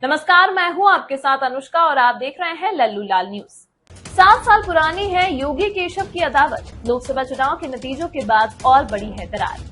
नमस्कार, मैं हूं आपके साथ अनुष्का और आप देख रहे हैं लल्लू लाल न्यूज। 7 साल पुरानी है योगी केशव की अदावत। लोकसभा चुनाव के नतीजों के बाद और बड़ी है दरार।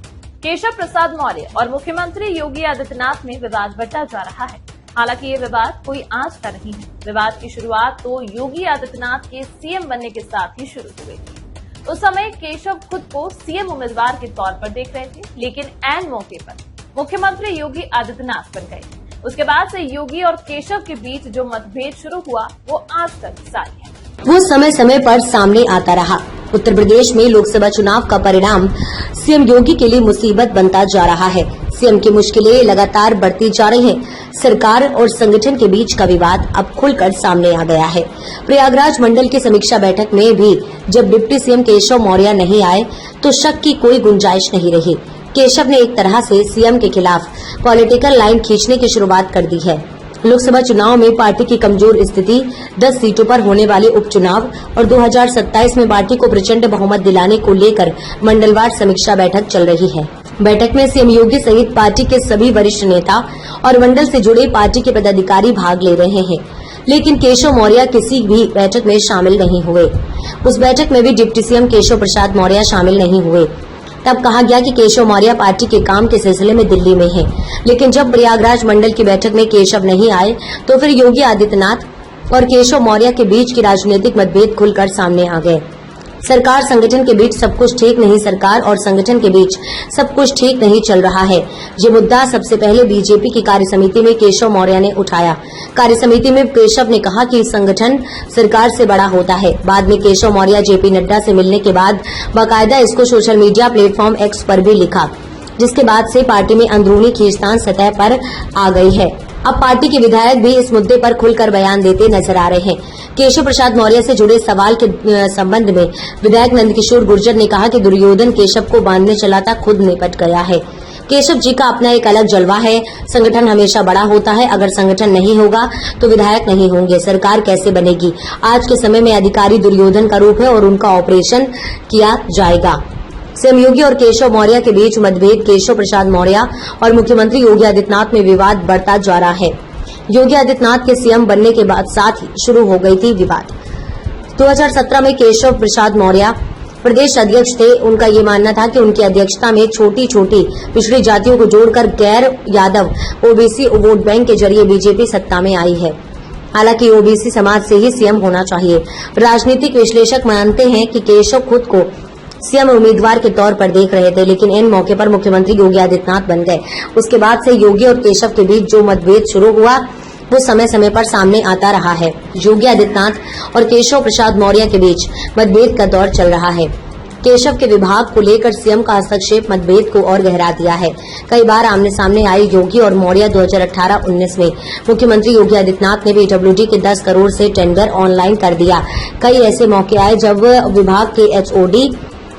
केशव प्रसाद मौर्य और मुख्यमंत्री योगी आदित्यनाथ में विवाद बढ़ता जा रहा है। हालांकि ये विवाद कोई आज का नहीं है। विवाद की शुरुआत तो योगी आदित्यनाथ के सीएम बनने के साथ ही शुरू हुई थी। उस समय केशव खुद को सीएम उम्मीदवार के तौर पर देख रहे थे, लेकिन ऐन मौके पर मुख्यमंत्री योगी आदित्यनाथ बन गए। उसके बाद से योगी और केशव के बीच जो मतभेद शुरू हुआ वो आज तक जारी है। वो समय समय पर सामने आता रहा। उत्तर प्रदेश में लोकसभा चुनाव का परिणाम सीएम योगी के लिए मुसीबत बनता जा रहा है। सीएम की मुश्किलें लगातार बढ़ती जा रही हैं। सरकार और संगठन के बीच का विवाद अब खुलकर सामने आ गया है। प्रयागराज मंडल की समीक्षा बैठक में भी जब डिप्टी सीएम केशव मौर्य नहीं आए तो शक की कोई गुंजाइश नहीं रही। केशव ने एक तरह से सीएम के खिलाफ पॉलिटिकल लाइन खींचने की शुरुआत कर दी है। लोकसभा चुनाव में पार्टी की कमजोर स्थिति, 10 सीटों पर होने वाले उपचुनाव और 2027 में पार्टी को प्रचंड बहुमत दिलाने को लेकर मंडलवार समीक्षा बैठक चल रही है। बैठक में सीएम योगी सहित पार्टी के सभी वरिष्ठ नेता और मंडल से जुड़े पार्टी के पदाधिकारी भाग ले रहे हैं, लेकिन केशव मौर्य किसी भी बैठक में शामिल नहीं हुए। उस बैठक में भी डिप्टी सीएम केशव प्रसाद मौर्य शामिल नहीं हुए। तब कहा गया कि केशव मौर्य पार्टी के काम के सिलसिले में दिल्ली में हैं, लेकिन जब प्रयागराज मंडल की बैठक में केशव नहीं आए तो फिर योगी आदित्यनाथ और केशव मौर्य के बीच की राजनीतिक मतभेद खुलकर सामने आ गए। सरकार संगठन के बीच सब कुछ ठीक नहीं, सरकार और संगठन के बीच सब कुछ ठीक नहीं चल रहा है। ये मुद्दा सबसे पहले बीजेपी की कार्य समिति में केशव मौर्य ने उठाया। कार्य समिति में केशव ने कहा कि संगठन सरकार से बड़ा होता है। बाद में केशव मौर्य जेपी नड्डा से मिलने के बाद बाकायदा इसको सोशल मीडिया प्लेटफॉर्म एक्स पर भी लिखा, जिसके बाद से पार्टी में अंदरूनी खींचतान सतह पर आ गई है। अब पार्टी के विधायक भी इस मुद्दे पर खुलकर बयान देते नजर आ रहे हैं। केशव प्रसाद मौर्य से जुड़े सवाल के संबंध में विधायक नंदकिशोर गुर्जर ने कहा कि दुर्योधन केशव को बांधने चला था, खुद निपट गया है। केशव जी का अपना एक अलग जलवा है। संगठन हमेशा बड़ा होता है। अगर संगठन नहीं होगा तो विधायक नहीं होंगे, सरकार कैसे बनेगी। आज के समय में अधिकारी दुर्योधन का रूप है और उनका ऑपरेशन किया जाएगा। सीएम योगी और केशव मौर्य के बीच मतभेद, केशव प्रसाद मौर्य और मुख्यमंत्री योगी आदित्यनाथ में विवाद बढ़ता जा रहा है। योगी आदित्यनाथ के सीएम बनने के बाद साथ ही शुरू हो गई थी विवाद। 2017 में केशव प्रसाद मौर्य प्रदेश अध्यक्ष थे। उनका ये मानना था कि उनकी अध्यक्षता में छोटी छोटी पिछड़ी जातियों को जोड़कर गैर यादव ओबीसी वोट बैंक के जरिए बीजेपी सत्ता में आई है। हालांकि ओबीसी समाज से ही सीएम होना चाहिए। राजनीतिक विश्लेषक मानते हैं कि केशव खुद को सीएम उम्मीदवार के तौर पर देख रहे थे, लेकिन इन मौके पर मुख्यमंत्री योगी आदित्यनाथ बन गए। उसके बाद से योगी और केशव के बीच जो मतभेद शुरू हुआ वो समय समय पर सामने आता रहा है। योगी आदित्यनाथ और केशव प्रसाद मौर्य के बीच मतभेद का दौर चल रहा है। केशव के विभाग को लेकर सीएम का हस्तक्षेप मतभेद को और गहरा दिया है। कई बार आमने सामने आए योगी और मौर्य। 2018-19 में मुख्यमंत्री योगी आदित्यनाथ ने पीडब्ल्यूडी के 10 करोड़ से टेंडर ऑनलाइन कर दिया। कई ऐसे मौके आए जब विभाग के एचओडी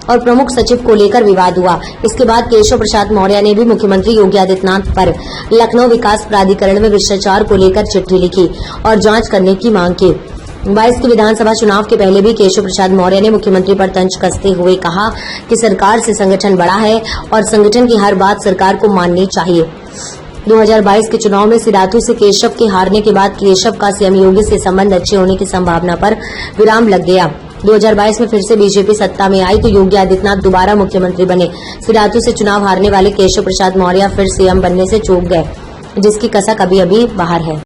और प्रमुख सचिव को लेकर विवाद हुआ। इसके बाद केशव प्रसाद मौर्य ने भी मुख्यमंत्री योगी आदित्यनाथ पर लखनऊ विकास प्राधिकरण में भ्रष्टाचार को लेकर चिट्ठी लिखी और जांच करने की मांग की। 22 के विधानसभा चुनाव के पहले भी केशव प्रसाद मौर्य ने मुख्यमंत्री पर तंज कसते हुए कहा कि सरकार से संगठन बड़ा है और संगठन की हर बात सरकार को माननी चाहिए। 2022 के चुनाव में सिराथू से केशव के हारने के बाद केशव का सीएम योगी से संबंध अच्छे होने की संभावना पर विराम लग गया। 2022 में फिर से बीजेपी सत्ता में आई तो योगी आदित्यनाथ दोबारा मुख्यमंत्री बने। सिराथू से चुनाव हारने वाले केशव प्रसाद मौर्य फिर सीएम बनने से चूक गए, जिसकी कसक अभी बाहर है।